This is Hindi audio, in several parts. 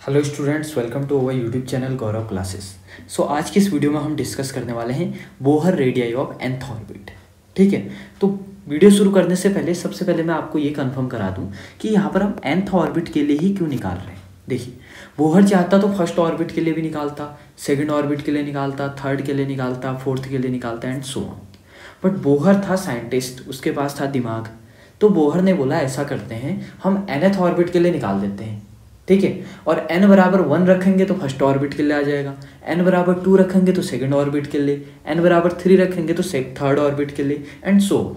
Hello students, welcome to our YouTube channel Gaurav classes. So आज की इस वीडियो में हम डिस्कस करने वाले हैं Bohr radii of nth orbit. ठीक है, तो वीडियो शुरू करने से पहले सबसे पहले मैं आपको ये कंफर्म करा दूं कि यहाँ पर हम nth ऑर्बिट के लिए ही क्यों निकाल रहे हैं। देखिए, बोहर चाहता तो फर्स्ट ऑर्बिट के लिए भी निकालता, सेकेंड ऑर्बिट के लिए निकालता, थर्ड के लिए निकालता, फोर्थ के लिए निकालता and so on. But Bohr था साइंटिस्ट, उसके पास था दिमाग, तो बोहर ने बोला ऐसा करते हैं, हम nth ऑर्बिट के लिए निकाल देते हैं। ठीक है, और n बराबर 1 रखेंगे तो फर्स्ट ऑर्बिट के लिए आ जाएगा, n बराबर 2 रखेंगे तो सेकंड ऑर्बिट के लिए, n बराबर 3 रखेंगे तो थर्ड ऑर्बिट के लिए एंड सो।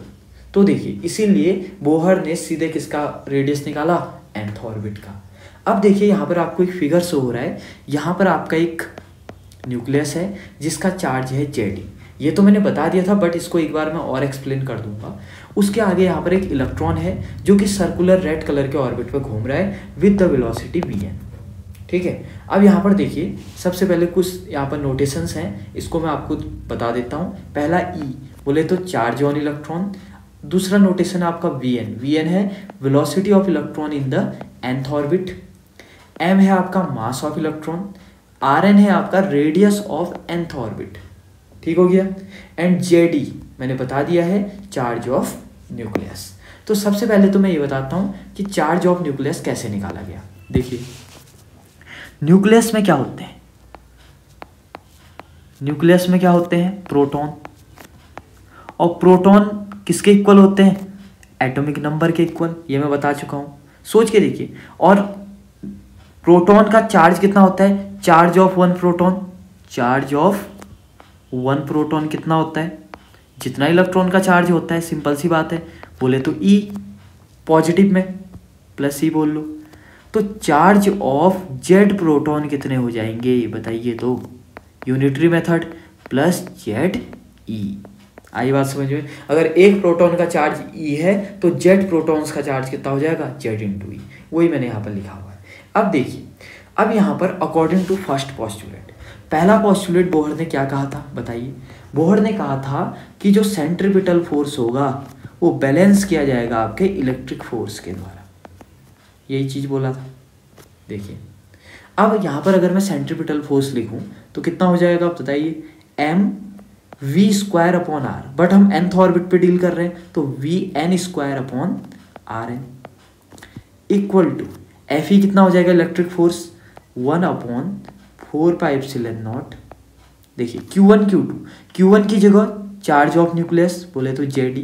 तो देखिए, इसीलिए बोहर ने सीधे किसका रेडियस निकाला, nth ऑर्बिट का। अब देखिए, यहाँ पर आपको एक फिगर शो हो रहा है, यहाँ पर आपका एक न्यूक्लियस है जिसका चार्ज है Zi। ये तो मैंने बता दिया था, बट इसको एक बार मैं और एक्सप्लेन कर दूंगा। उसके आगे यहाँ पर एक इलेक्ट्रॉन है जो कि सर्कुलर रेड कलर के ऑर्बिट पे घूम रहा है विद द वेलोसिटी Vn। ठीक है, अब यहाँ पर देखिए, सबसे पहले कुछ यहाँ पर नोटेशंस हैं, इसको मैं आपको बता देता हूँ। पहला E बोले तो चार्ज ऑन इलेक्ट्रॉन, दूसरा नोटेशन आपका Vn है velocity of electron in the nth orbit, M है आपका मास ऑफ इलेक्ट्रॉन, Rn है आपका रेडियस ऑफ nth ऑर्बिट। ठीक हो गया, एंड Jd मैंने बता दिया है चार्ज ऑफ न्यूक्लियस। तो सबसे पहले तो मैं ये बताता हूँ कि चार्ज ऑफ न्यूक्लियस कैसे निकाला गया। देखिए, न्यूक्लियस में क्या होते हैं, न्यूक्लियस में क्या होते हैं, प्रोटॉन। और प्रोटॉन किसके इक्वल होते हैं, एटॉमिक नंबर के इक्वल, ये मैं बता चुका हूँ, सोच के देखिए। और प्रोटॉन का चार्ज कितना होता है, charge of one proton, charge of one proton कितना होता है, जितना इलेक्ट्रॉन का चार्ज होता है, सिंपल सी बात है, बोले तो E पॉजिटिव में प्लस E बोल लो। तो चार्ज ऑफ Z प्रोटॉन कितने हो जाएंगे बताइए, तो यूनिटरी मेथड प्लस ZE। आई बात समझ में। अगर एक प्रोटॉन का चार्ज E है तो Z प्रोटॉन्स का चार्ज कितना हो जाएगा, Z इंटू E। वही मैंने यहाँ पर लिखा हुआ है। अब देखिए, अब यहाँ पर अकॉर्डिंग टू फर्स्ट पॉस्टुलेट, पहला पॉस्टुलेट बोहर ने क्या कहा था बताइए। बोहर ने कहा था कि जो सेंट्रीपिटल फोर्स होगा वो बैलेंस किया जाएगा आपके इलेक्ट्रिक फोर्स के द्वारा, यही चीज़ बोला था। देखिए, अब यहाँ पर अगर मैं सेंट्रीपिटल फोर्स लिखूँ तो कितना हो जाएगा आप बताइए, mv² अपॉन r, बट हम nth ऑर्बिट पे डील कर रहे हैं तो vn² upon rn equal to Fe कितना हो जाएगा इलेक्ट्रिक फोर्स, 1/4πε0। देखिए, Q1 Q1 की जगह चार्ज ऑफ न्यूक्लियस बोले तो Jd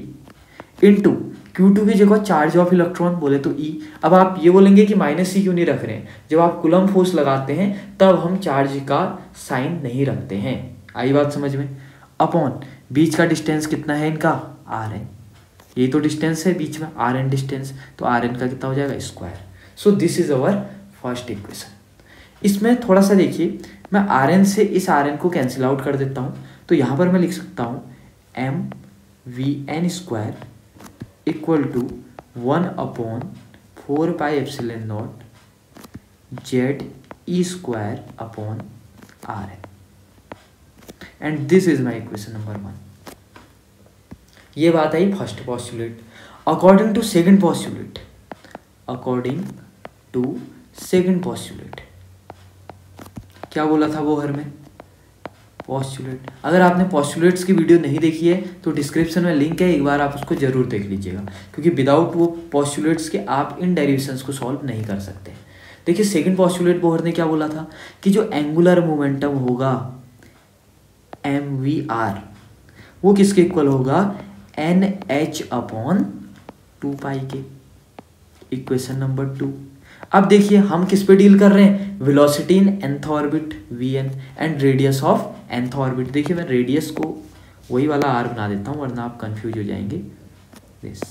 इंटू Q2 की जगह चार्ज ऑफ इलेक्ट्रॉन बोले तो E। अब आप ये बोलेंगे कि -C क्यों नहीं रख रहे हैं, जब आप कूलम फोर्स लगाते हैं तब हम चार्ज का साइन नहीं रखते हैं। आई बात समझ में। अपॉन बीच का डिस्टेंस कितना है इनका, Rn, यही तो डिस्टेंस है बीच में, Rn डिस्टेंस, तो Rn का कितना हो जाएगा, square. So this is our first equation. इसमें थोड़ा सा देखिए, मैं Rn से इस Rn को कैंसिल आउट कर देता हूँ, तो यहाँ पर मैं लिख सकता हूँ mvn² equal to 1/4πε0 ZE² upon Rn, and this is my equation number 1। ये बात आई first postulate. According to second postulate, according to second postulate क्या बोला था बोहर में, पॉस्टुलेट। अगर आपने पॉस्टुलेट्स की वीडियो नहीं देखी है तो डिस्क्रिप्शन में लिंक है, एक बार आप उसको जरूर देख लीजिएगा, क्योंकि विदाउट वो पॉस्टुलेट्स के आप इन डेरिवेशंस को सॉल्व नहीं कर सकते। देखिए, सेकंड पॉस्टुलेट बोहर ने क्या बोला था कि जो एंगुलर मोमेंटम होगा mvr वो किसके इक्वल होगा, nh अपॉन 2π के, इक्वेशन नंबर 2। अब देखिए, हम किस पे डील कर रहे हैं, velocity in nth orbit Vn and radius of nth orbit. देखिए, मैं रेडियस को वही वाला r बना देता हूँ वरना आप कंफ्यूज हो जाएंगे। This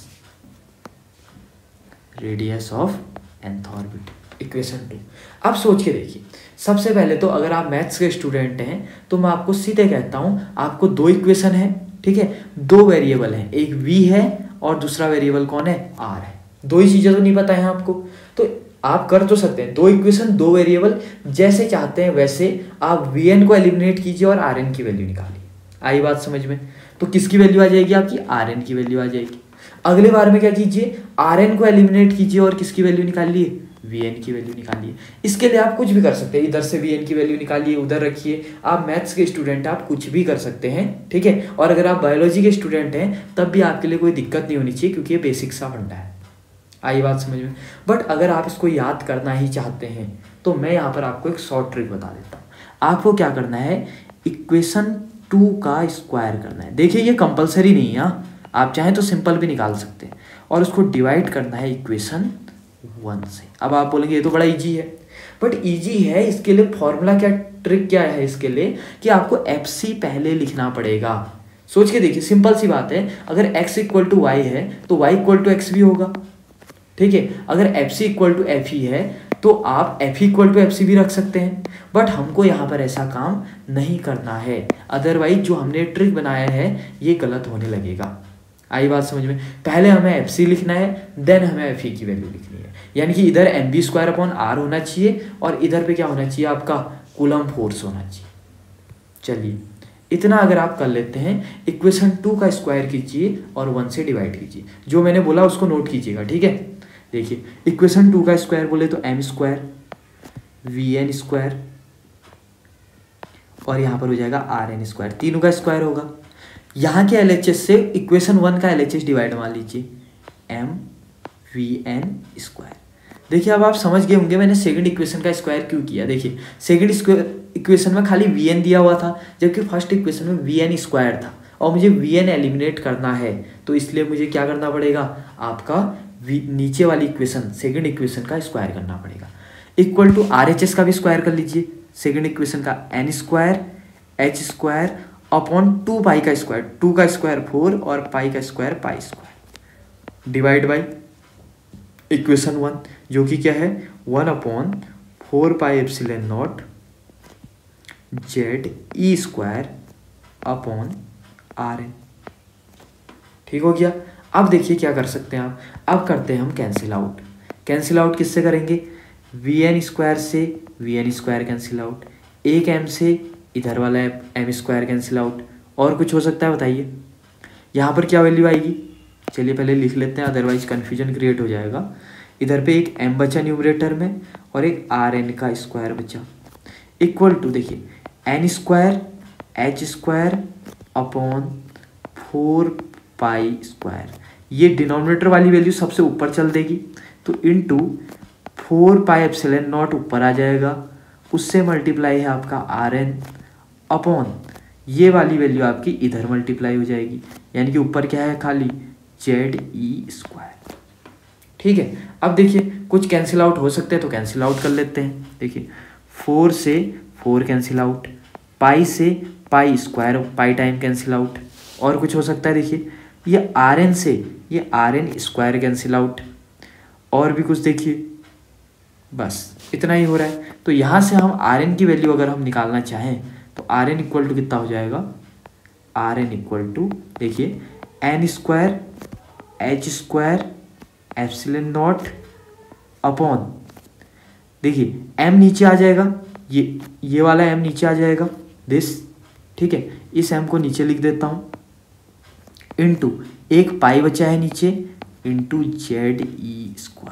radius of nth orbit, equation 2। अब सोच के देखिए, सबसे पहले तो अगर आप मैथ्स के स्टूडेंट हैं तो मैं आपको सीधे कहता हूँ, आपको दो इक्वेशन है, ठीक है, दो वेरिएबल हैं, एक v है और दूसरा वेरिएबल कौन है, r है। दो ही चीज़ें तो नहीं पता है आपको, तो आप कर तो सकते हैं दो इक्वेशन दो वेरिएबल, जैसे चाहते हैं वैसे आप Vn को एलिमिनेट कीजिए और Rn की वैल्यू निकालिए। आई बात समझ में। तो किसकी वैल्यू आ जाएगी आपकी, Rn की वैल्यू आ जाएगी। अगले बार में क्या कीजिए, Rn को एलिमिनेट कीजिए और किसकी वैल्यू निकालिए, वी एन की वैल्यू निकालिए। इसके लिए आप कुछ भी कर सकते हैं, इधर से वी एन की वैल्यू निकालिए, उधर रखिए। आप मैथ्स के स्टूडेंट आप कुछ भी कर सकते हैं, ठीक है। और अगर आप बायोलॉजी के स्टूडेंट हैं तब भी आपके लिए कोई दिक्कत नहीं होनी चाहिए, क्योंकि ये बेसिक सा फंडा है। आई बात समझ में। बट अगर आप इसको याद करना ही चाहते हैं तो मैं यहाँ पर आपको एक शॉर्ट ट्रिक बता देता हूँ। आपको क्या करना है, इक्वेशन 2 का स्क्वायर करना है। देखिए ये कंपलसरी नहीं है, आप चाहें तो सिंपल भी निकाल सकते हैं, और उसको डिवाइड करना है इक्वेशन 1 से। अब आप बोलेंगे ये तो बड़ा इजी है, बट इजी है इसके लिए फॉर्मूला क्या, ट्रिक क्या है इसके लिए, कि आपको FC पहले लिखना पड़ेगा। सोच के देखिए, सिंपल सी बात है, अगर x इक्वल टू वाई है तो y इक्वल टू एक्स भी होगा, ठीक है। अगर FC इक्वल टू FE है तो आप FE इक्वल टू FC भी रख सकते हैं, बट हमको यहाँ पर ऐसा काम नहीं करना है, अदरवाइज जो हमने ट्रिक बनाया है ये गलत होने लगेगा। आई बात समझ में। पहले हमें FC लिखना है, देन हमें FE की वैल्यू लिखनी है, यानी कि इधर mv²/r होना चाहिए और इधर पे क्या होना चाहिए, आपका कूलम फोर्स होना चाहिए। चलिए इतना अगर आप कर लेते हैं, इक्वेशन 2 का स्क्वायर कीजिए और 1 से डिवाइड कीजिए। जो मैंने बोला उसको नोट कीजिएगा, ठीक है। देखिए इक्वेशन 2 का स्क्वायर बोले तो m² vn² और यहाँ पर हो जाएगा rn², तीनों का स्क्वायर होगा। यहाँ के LHS से इक्वेशन 1 का LHS डिवाइड मान लीजिए, mvn²। देखिए अब आप समझ गए होंगे मैंने सेकंड इक्वेशन का स्क्वायर क्यों किया। देखिए सेकंड इक्वेशन में खाली vn दिया हुआ था, जबकि फर्स्ट इक्वेशन में vn² था, और मुझे vn एलिमिनेट करना है, तो इसलिए मुझे क्या करना पड़ेगा, आपका नीचे वाली इक्वेशन सेकंड इक्वेशन का स्क्वायर करना पड़ेगा। इक्वल टू RHS का भी स्क्वायर कर लीजिए, सेकंड इक्वेशन का n² h² अपॉन 2 पाई का स्क्वायर, 2 का स्क्वायर 4 और पाई का स्क्वायर π², डिवाइड बाई इक्वेशन 1 जो कि क्या है 1/4πε0 ZE² अपॉन RN। ठीक हो गया। अब देखिए क्या कर सकते हैं आप, अब करते हैं हम कैंसिल आउट। कैंसिल आउट किससे करेंगे, vn² से vn² कैंसिल आउट, एक m से इधर वाला m² कैंसिल आउट। और कुछ हो सकता है बताइए, यहाँ पर क्या वैल्यू आएगी, चलिए पहले लिख लेते हैं, अदरवाइज कन्फ्यूजन क्रिएट हो जाएगा। इधर पे एक m बचा न्यूमरेटर में और एक rn का स्क्वायर बचा, इक्वल टू देखिए n² h² अपॉन 4π²। ये डिनोमिनेटर वाली वैल्यू सबसे ऊपर चल देगी, तो इंटू 4πε0 ऊपर आ जाएगा, उससे मल्टीप्लाई है आपका Rn अपॉन ये वाली वैल्यू आपकी इधर मल्टीप्लाई हो जाएगी, यानी कि ऊपर क्या है खाली ZE²। ठीक है। अब देखिए कुछ कैंसिल आउट हो सकते हैं तो कैंसिल आउट कर लेते हैं। देखिए 4 से 4 कैंसिल आउट, पाई से π², पाई टाइम कैंसिल आउट। और कुछ हो सकता है, देखिए ये Rn से ये Rn² कैंसिल आउट, और भी कुछ देखिए, बस इतना ही हो रहा है। तो यहाँ से हम Rn की वैल्यू अगर हम निकालना चाहें तो Rn इक्वल टू कितना हो जाएगा, Rn इक्वल टू देखिए n² h² ε0 अपॉन देखिए m नीचे आ जाएगा, ये वाला m नीचे आ जाएगा दिस, ठीक है। इस m को नीचे लिख देता हूँ, इंटू एक पाई बचा है नीचे, इंटू ZE²।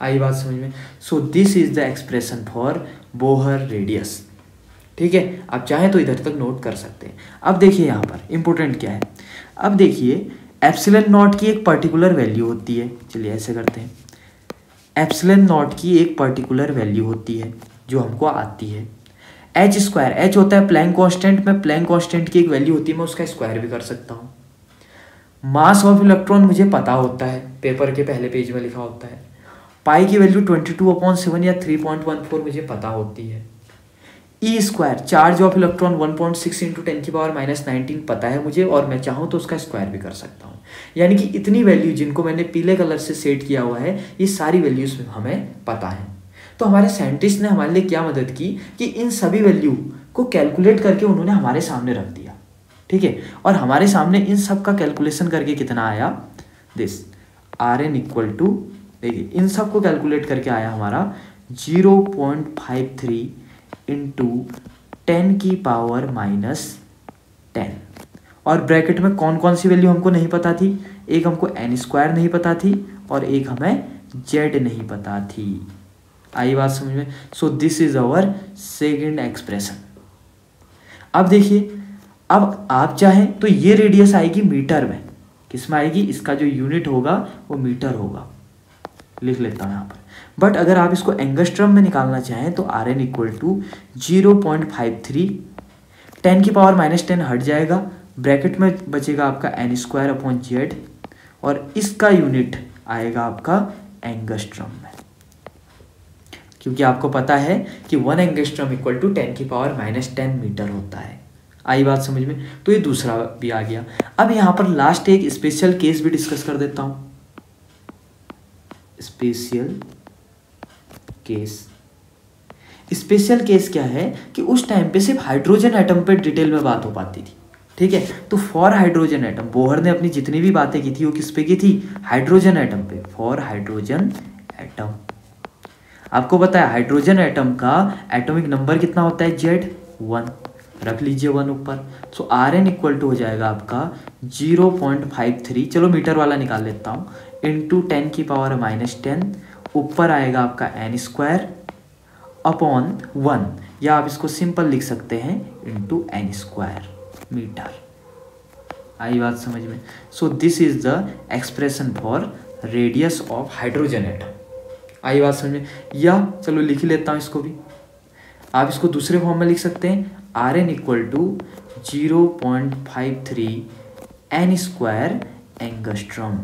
आई बात समझ में। So this is the expression for Bohr radius. ठीक है, आप चाहें तो इधर तक नोट कर सकते हैं। अब देखिए यहाँ पर इम्पोर्टेंट क्या है, अब देखिए ε0 की एक पर्टिकुलर वैल्यू होती है, चलिए ऐसे करते हैं, ε0 की एक पर्टिकुलर वैल्यू होती है जो हमको आती है, h², h होता है प्लैंक कांस्टेंट में, प्लैंक कांस्टेंट की एक वैल्यू होती है, मैं उसका स्क्वायर भी कर सकता हूँ। मास ऑफ इलेक्ट्रॉन मुझे पता होता है, पेपर के पहले पेज में लिखा होता है। पाई की वैल्यू 22/7 या 3.14 मुझे पता होती है। E², चार्ज ऑफ इलेक्ट्रॉन 1.6 × 10⁻⁻19 पता है मुझे, और मैं चाहूँ तो उसका स्क्वायर भी कर सकता हूँ। यानी कि इतनी वैल्यू जिनको मैंने पीले कलर से सेट किया हुआ है, ये सारी वैल्यूज हमें पता है। तो हमारे साइंटिस्ट ने हमारे लिए क्या मदद की कि इन सभी वैल्यू को कैलकुलेट करके उन्होंने हमारे सामने रख दिया, ठीक है। और हमारे सामने इन सब का कैलकुलेशन करके कितना आया, दिस Rn इक्वल टू देखिए इन सब को कैलकुलेट करके आया हमारा 0.53 × 10⁻⁻10। और ब्रैकेट में कौन कौन सी वैल्यू हमको नहीं पता थी, एक हमको n² नहीं पता थी और एक हमें जेड नहीं पता थी। आई बात समझ में? So this is our second expression. अब देखिए, अब आप चाहें तो ये रेडियस आएगी मीटर में। किस में आएगी? इसका जो यूनिट होगा वो मीटर होगा, लिख लेता हूँ यहाँ पर। बट अगर आप इसको एंगस्ट्रम में निकालना चाहें तो आर एन इक्वल टू 0.53, 10⁻⁻10 हट जाएगा, ब्रैकेट में बचेगा आपका n² z, और इसका यूनिट आएगा आपका एंगस्ट्रम में, क्योंकि आपको पता है कि 1 एंगस्ट्रम इक्वल टू 10⁻⁻10 मीटर होता है। आई बात समझ में? तो ये दूसरा भी आ गया। अब यहाँ पर लास्ट एक स्पेशल केस भी डिस्कस कर देता हूँ। स्पेशल केस क्या है कि उस टाइम पे सिर्फ हाइड्रोजन एटम पे डिटेल में बात हो पाती थी, ठीक है। तो फॉर हाइड्रोजन एटम, बोहर ने अपनी जितनी भी बातें की थी वो किस पे की थी? हाइड्रोजन एटम पे। फॉर हाइड्रोजन एटम, आपको पता है हाइड्रोजन एटम का एटॉमिक नंबर कितना होता है? Z1, रख लीजिए 1 ऊपर। सो आर एन इक्वल टू हो जाएगा आपका 0.53, चलो मीटर वाला निकाल लेता हूँ, इंटू 10⁻⁻10, ऊपर आएगा आपका n² अपॉन 1, या आप इसको सिंपल लिख सकते हैं इंटू n² मीटर। आई बात समझ में? So this is the expression for radius of hydrogen atom. आई बात समझ में? या चलो लिख ही लेता हूँ इसको भी। आप इसको दूसरे फॉर्म में लिख सकते हैं, r n equal to 0.53 n² angstrom.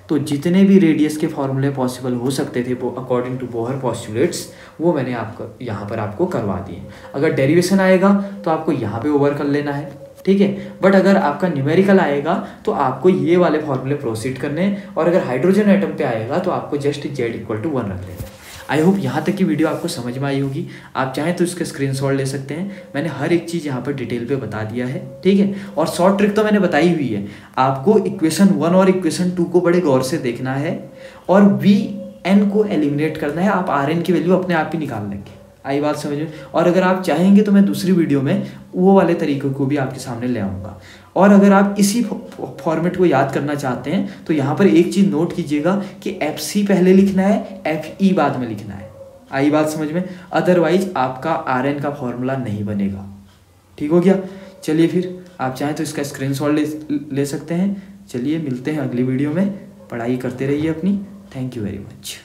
तो जितने भी रेडियस के फॉर्मूले पॉसिबल हो सकते थे वो अकॉर्डिंग टू बोहर पॉस्टुलेट्स, वो मैंने आपको यहाँ पर आपको करवा दिए। अगर डेरिवेशन आएगा तो आपको यहाँ पे ओवर कर लेना है, ठीक है। बट अगर आपका न्यूमेरिकल आएगा तो आपको ये वाले फॉर्मूले प्रोसीड करने हैं, और अगर हाइड्रोजन एटम पे आएगा तो आपको जस्ट Z इक्वल टू 1 रख लेना है। आई होप यहाँ तक की वीडियो आपको समझ में आई होगी। आप चाहें तो इसका स्क्रीनशॉट ले सकते हैं, मैंने हर एक चीज़ यहाँ पर डिटेल पे बता दिया है, ठीक है। और शॉर्ट ट्रिक तो मैंने बताई हुई है, आपको इक्वेशन 1 और इक्वेशन 2 को बड़े गौर से देखना है, और Vn को एलिमिनेट करना है। आप Rn की वैल्यू अपने आप ही निकाल लेंगे। आई बात समझ में? और अगर आप चाहेंगे तो मैं दूसरी वीडियो में वो वाले तरीकों को भी आपके सामने ले आऊँगा। और अगर आप इसी फॉर्मेट को याद करना चाहते हैं तो यहाँ पर एक चीज़ नोट कीजिएगा कि FC पहले लिखना है, FE बाद में लिखना है। आई बात समझ में? अदरवाइज आपका Rn का फॉर्मूला नहीं बनेगा। ठीक हो गया? चलिए फिर आप चाहें तो इसका स्क्रीनशॉट ले सकते हैं। चलिए मिलते हैं अगली वीडियो में। पढ़ाई करते रहिए अपनी। Thank you very much.